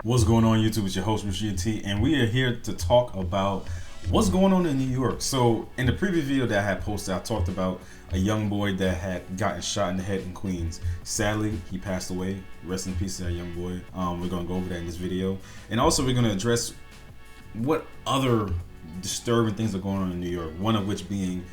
What's going on, YouTube? It's your host, Rashid T, and we are here to talk about what's going on in New York. So in the previous video that I had posted, I talked about a young boy that had gotten shot in the head in Queens. Sadly, he passed away. Rest in peace to that young boy. We're going to go over that in this video. And also we're going to address what other disturbing things are going on in New York, one of which being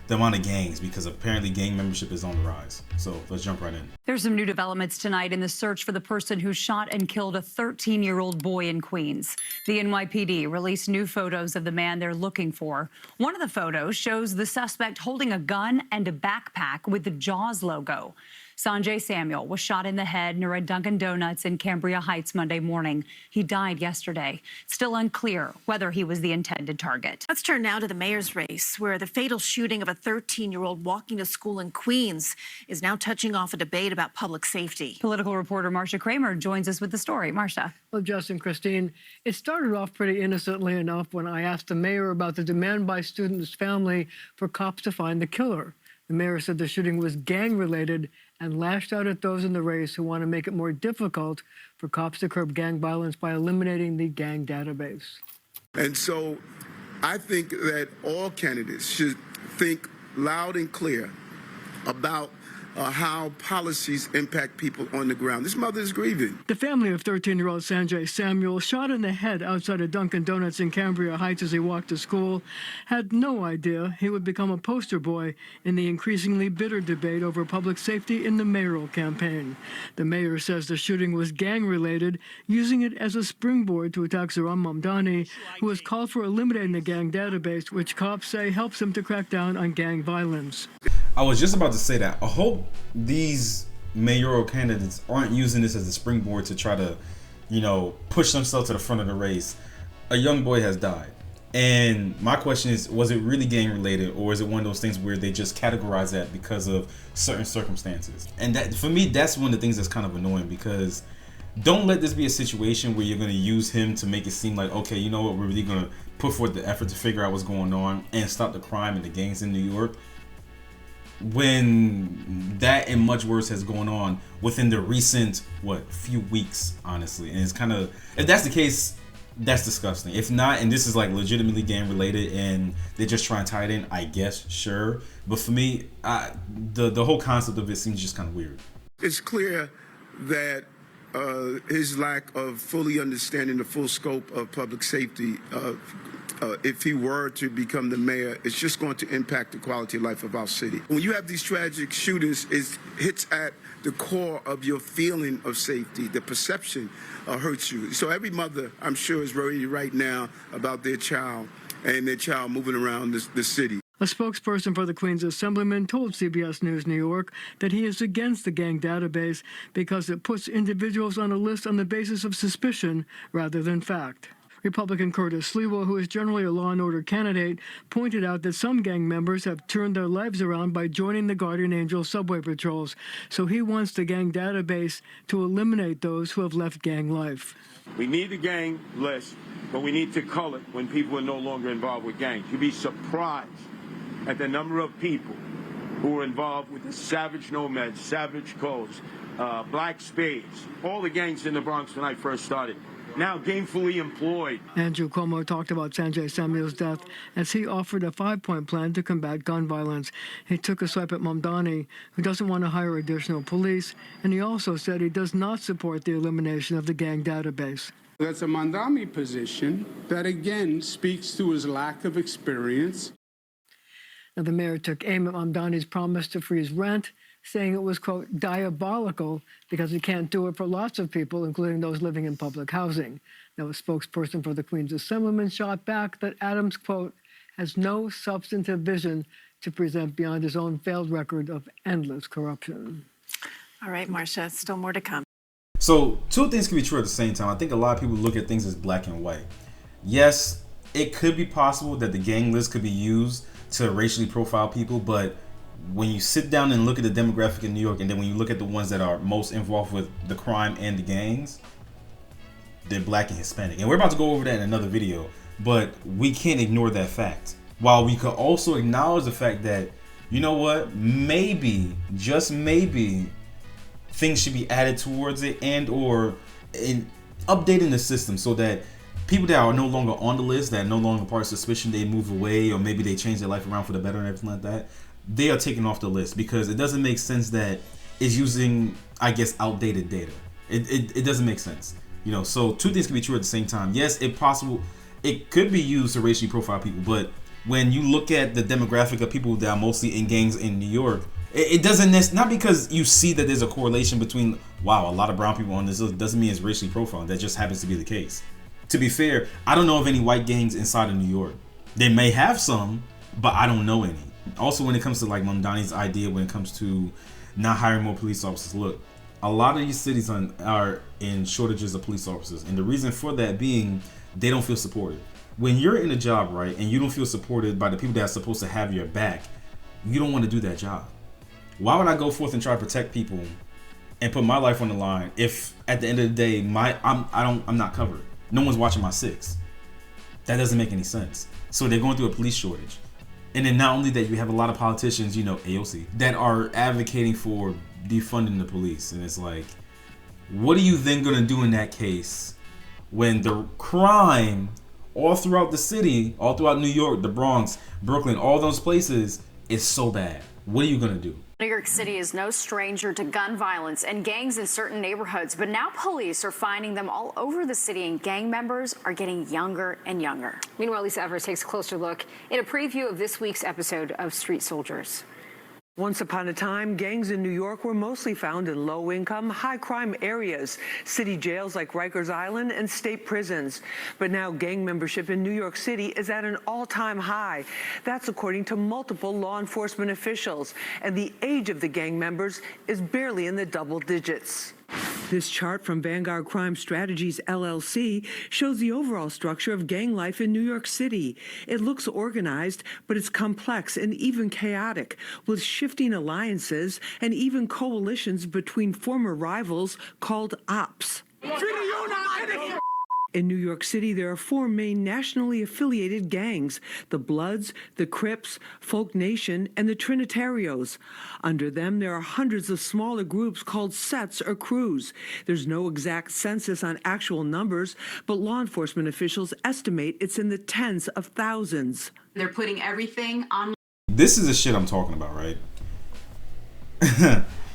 the amount of gangs, because apparently gang membership is on the rise. So let's jump right in. There's some new developments tonight in the search for the person who shot and killed a 13-year-old boy in Queens. The NYPD released new photos of the man they're looking for. One of the photos shows the suspect holding a gun and a backpack with the Jaws logo. Sanjay Samuel was shot in the head near a Dunkin' Donuts in Cambria Heights Monday morning. He died yesterday. Still unclear whether he was the intended target. Let's turn now to the mayor's race, where the fatal shooting of a 13-year-old walking to school in Queens is now touching off a debate about public safety. Political reporter Marcia Kramer joins us with the story. Marcia. Well, Justin, Christine, it started off pretty innocently enough when I asked the mayor about the demand by students' family for cops to find the killer. The mayor said the shooting was gang-related and lashed out at those in the race who want to make it more difficult for cops to curb gang violence by eliminating the gang database. And so I think that all candidates should think loud and clear about how policies impact people on the ground. This mother is grieving. The family of 13-year-old Sanjay Samuel, shot in the head outside a Dunkin' Donuts in Cambria Heights as he walked to school, had no idea he would become a poster boy in the increasingly bitter debate over public safety in the mayoral campaign. The mayor says the shooting was gang-related, using it as a springboard to attack Zohran Mamdani, who has called for eliminating the gang database, which cops say helps him to crack down on gang violence. I was just about to say that. I hope these mayoral candidates aren't using this as a springboard to try to, push themselves to the front of the race. A young boy has died. And my question is, was it really gang related, or is it one of those things where they just categorize that because of certain circumstances? And that, for me, that's one of the things that's kind of annoying, because don't let this be a situation where you're going to use him to make it seem like, okay, you know what, we're really going to put forth the effort to figure out what's going on and stop the crime and the gangs in New York, when that and much worse has gone on within the recent few weeks, honestly. And it's kind of, if that's the case, that's disgusting. If not, and this is like legitimately gang related and they're just trying to tie it in, I guess, sure. But for me, the whole concept of it seems just kind of weird. It's clear that his lack of fully understanding the full scope of public safety, if he were to become the mayor, it's just going to impact the quality of life of our city. When you have these tragic shootings, it hits at the core of your feeling of safety. The perception hurts you. So every mother, I'm sure, is worried right now about their child and their child moving around the city. A spokesperson for the Queens Assemblyman told CBS News New York that he is against the gang database because it puts individuals on a list on the basis of suspicion rather than fact. Republican Curtis Sliwa, who is generally a law and order candidate, pointed out that some gang members have turned their lives around by joining the Guardian Angel subway patrols, so he wants the gang database to eliminate those who have left gang life. We need the gang list, but we need to cull it when people are no longer involved with gangs. You'd be surprised at the number of people who are involved with the Savage Nomads, Savage Codes, Black Spades, all the gangs in the Bronx when I first started, now gainfully employed. Andrew Cuomo talked about Sanjay Samuel's death as he offered a 5-point plan to combat gun violence. He took a swipe at Mamdani, who doesn't want to hire additional police, and he also said he does not support the elimination of the gang database. That's a Mamdani position that, again, speaks to his lack of experience. Now, the mayor took aim at Mamdani's promise to freeze rent, saying it was, quote, diabolical because he can't do it for lots of people, including those living in public housing. Now, a spokesperson for the Queens Assemblyman shot back that Adams, quote, has no substantive vision to present beyond his own failed record of endless corruption. All right, Marcia, still more to come. So two things can be true at the same time. I think a lot of people look at things as black and white. Yes, it could be possible that the gang list could be used to racially profile people, but when you sit down and look at the demographic in New York, and then when you look at the ones that are most involved with the crime and the gangs, they're black and Hispanic. And we're about to go over that in another video, but we can't ignore that fact. While we could also acknowledge the fact that, you know what, maybe, just maybe, things should be added towards it, and or updating the system so that people that are no longer on the list, that are no longer part of suspicion, they move away, or maybe they change their life around for the better and everything like that, they are taken off the list, because it doesn't make sense that it's using, I guess, outdated data. It doesn't make sense. You know, so two things can be true at the same time. Yes, it could be used to racially profile people, but when you look at the demographic of people that are mostly in gangs in New York, it doesn't, not because you see that there's a correlation between, wow, a lot of brown people on this list, doesn't mean it's racially profiled. That just happens to be the case. To be fair, I don't know of any white gangs inside of New York. They may have some, but I don't know any. Also, when it comes to like Mondani's idea, when it comes to not hiring more police officers, look, a lot of these cities are in shortages of police officers, and the reason for that being they don't feel supported. When you're in a job, right, and you don't feel supported by the people that are supposed to have your back, you don't want to do that job. Why would I go forth and try to protect people and put my life on the line if at the end of the day I'm not covered? No one's watching my six. That doesn't make any sense. So they're going through a police shortage. And then not only that, you have a lot of politicians, you know, AOC, that are advocating for defunding the police. And it's like, what are you then going to do in that case when the crime all throughout the city, all throughout New York, the Bronx, Brooklyn, all those places is so bad? What are you going to do? New York City is no stranger to gun violence and gangs in certain neighborhoods, but now police are finding them all over the city, and gang members are getting younger and younger. Meanwhile, Lisa Evers takes a closer look in a preview of this week's episode of Street Soldiers. Once upon a time, gangs in New York were mostly found in low-income, high-crime areas, city jails like Rikers Island and state prisons. But now gang membership in New York City is at an all-time high. That's according to multiple law enforcement officials. And the age of the gang members is barely in the double digits. This chart from Vanguard Crime Strategies, LLC, shows the overall structure of gang life in New York City. It looks organized, but it's complex and even chaotic, with shifting alliances and even coalitions between former rivals called ops. In New York City, there are four main nationally affiliated gangs: the Bloods, the Crips, Folk Nation, and the Trinitarios. Under them, there are hundreds of smaller groups called sets or crews. There's no exact census on actual numbers, but law enforcement officials estimate it's in the tens of thousands. They're putting everything on. This is the shit I'm talking about, right?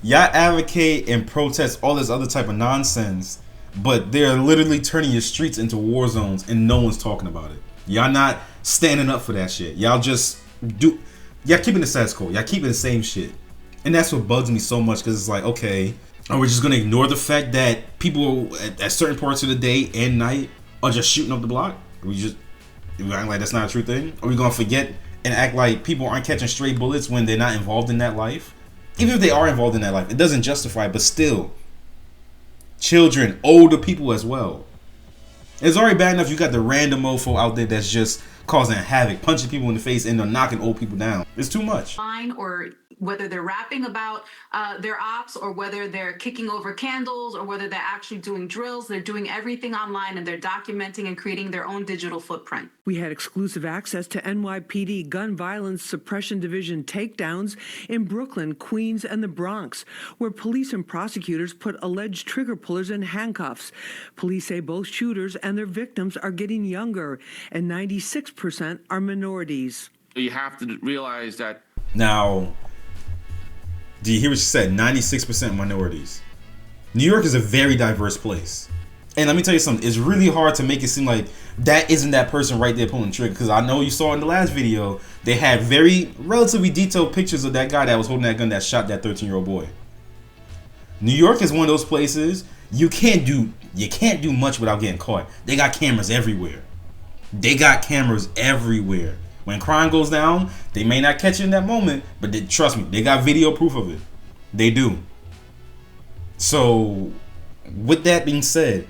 Y'all advocate and protest all this other type of nonsense, but they're literally turning your streets into war zones and no one's talking about it. Y'all not standing up for that shit. Y'all keeping the status quo. Y'all keeping the same shit. And that's what bugs me so much, because it's like, okay, are we just going to ignore the fact that people at certain parts of the day and night are just shooting up the block? Are we act like that's not a true thing? Are we going to forget and act like people aren't catching stray bullets when they're not involved in that life? Even if they are involved in that life, it doesn't justify it, but still. Children, older people as well. It's already bad enough you got the random mofo out there that's just causing havoc, punching people in the face, and they're knocking old people down. It's too much. Or whether they're rapping about their ops, or whether they're kicking over candles, or whether they're actually doing drills, they're doing everything online, and they're documenting and creating their own digital footprint. We had exclusive access to NYPD Gun Violence Suppression Division takedowns in Brooklyn, Queens, and the Bronx, where police and prosecutors put alleged trigger pullers in handcuffs. Police say both shooters and their victims are getting younger, and 96% are minorities. You have to realize that. Now, do you hear what she said? 96% minorities. New York is a very diverse place. And let me tell you something. It's really hard to make it seem like that isn't that person right there pulling the trigger. Because I know you saw in the last video, they had relatively detailed pictures of that guy that was holding that gun that shot that 13-year-old boy. New York is one of those places you can't do much without getting caught. They got cameras everywhere. When crime goes down, they may not catch it in that moment, but trust me, they got video proof of it. They do. So, with that being said,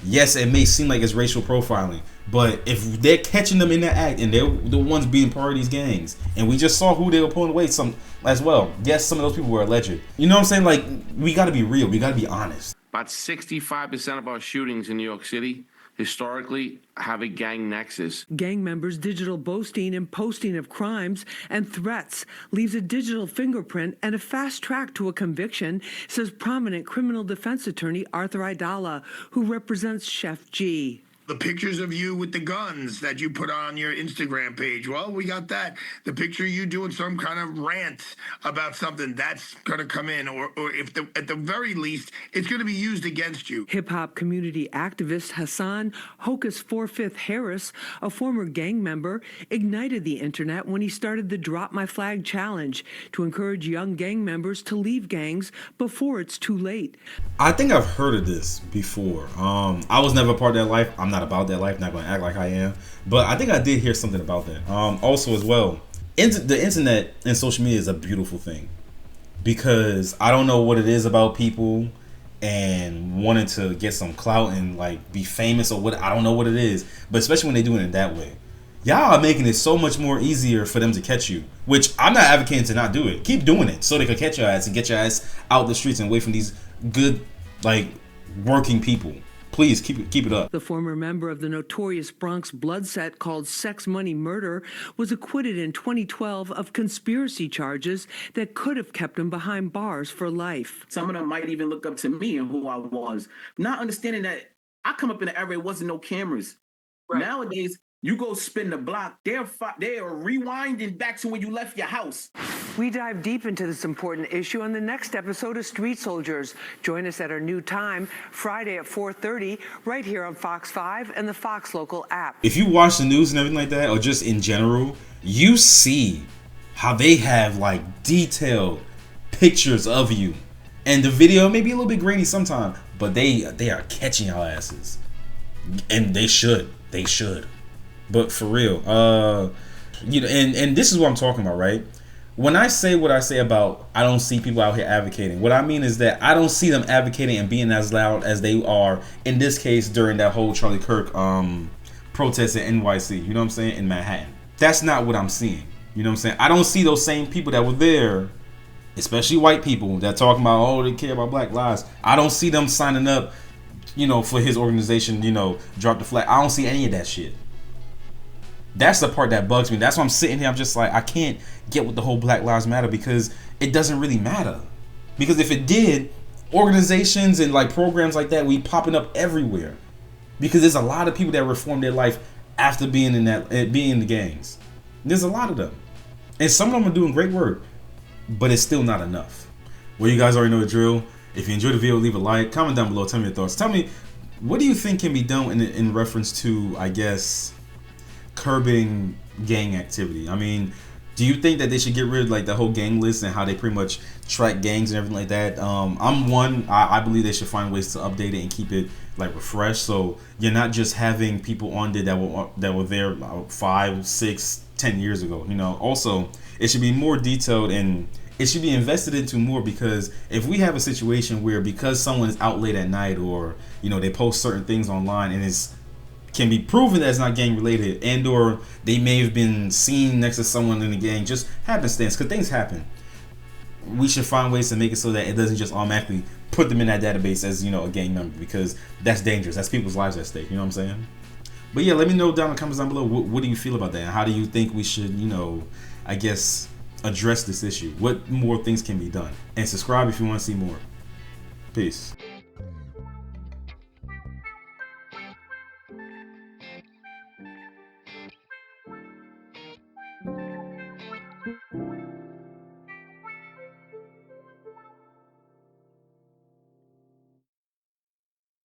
yes, it may seem like it's racial profiling, but if they're catching them in that act and they're the ones being part of these gangs, and we just saw who they were pulling away some as well. Yes, some of those people were alleged. You know what I'm saying? Like, we got to be real. We got to be honest. About 65% of our shootings in New York City historically have a gang nexus. Gang members' digital boasting and posting of crimes and threats leaves a digital fingerprint and a fast track to a conviction, says prominent criminal defense attorney Arthur Aidala, who represents Chef G. The pictures of you with the guns that you put on your Instagram page, well, we got that. The picture of you doing some kind of rant about something, that's going to come in. Or if at the very least, it's going to be used against you. Hip-hop community activist Hassan Hocus 4/5 Harris, a former gang member, ignited the internet when he started the Drop My Flag Challenge to encourage young gang members to leave gangs before it's too late. I think I've heard of this before. I was never a part of that life. I'm not about that life, not going to act like I am, but I think I did hear something about that. Also as well, the internet and social media is a beautiful thing, because I don't know what it is about people and wanting to get some clout and like be famous or what, I don't know what it is, but especially when they do it in that way, y'all are making it so much more easier for them to catch you, which I'm not advocating to not do it. Keep doing it so they can catch your ass and get your ass out the streets and away from these good, like, working people. Please keep it up. The former member of the notorious Bronx blood set called Sex Money Murder was acquitted in 2012 of conspiracy charges that could have kept him behind bars for life. Some of them might even look up to me and who I was, not understanding that I come up in an era it wasn't no cameras. Right. Nowadays, you go spin the block, they are rewinding back to when you left your house. We dive deep into this important issue on the next episode of Street Soldiers. Join us at our new time, Friday at 4:30, right here on Fox 5 and the Fox Local app. If you watch the news and everything like that, or just in general, you see how they have like detailed pictures of you. And the video may be a little bit grainy sometimes, but they are catching y'all asses. And they should. But for real, you know, and this is what I'm talking about, right? When I say what I say about I don't see people out here advocating, what I mean is that I don't see them advocating and being as loud as they are in this case during that whole Charlie Kirk protest in NYC, you know what I'm saying, in Manhattan. That's not what I'm seeing, you know what I'm saying? I don't see those same people that were there, especially white people that talking about, oh, they care about black lives. I don't see them signing up, you know, for his organization, you know, Drop the Flag. I don't see any of that shit. That's the part that bugs me. That's why I'm sitting here. I'm just like, I can't get with the whole Black Lives Matter, because it doesn't really matter. Because if it did, organizations and like programs like that we popping up everywhere. Because there's a lot of people that reform their life after being in the gangs. There's a lot of them, and some of them are doing great work, but it's still not enough. Well, you guys already know the drill. If you enjoyed the video, leave a like, comment down below, tell me your thoughts. Tell me, what do you think can be done in reference to, I guess, curbing gang activity? I mean, do you think that they should get rid of like the whole gang list and how they pretty much track gangs and everything like that? I believe they should find ways to update it and keep it like refreshed, so you're not just having people on there that were there 5, 6, 10 years ago. You know, also it should be more detailed and it should be invested into more, because if we have a situation where because someone is out late at night, or you know, they post certain things online and it's can be proven that it's not gang related, and or they may have been seen next to someone in the gang, just happenstance, because things happen, we should find ways to make it so that it doesn't just automatically put them in that database as, you know, a gang member, because that's dangerous. That's people's lives at stake, you know what I'm saying? But yeah, let me know down in the comments down below, what do you feel about that, and how do you think we should, you know, I guess, address this issue? What more things can be done? And subscribe if you want to see more. Peace.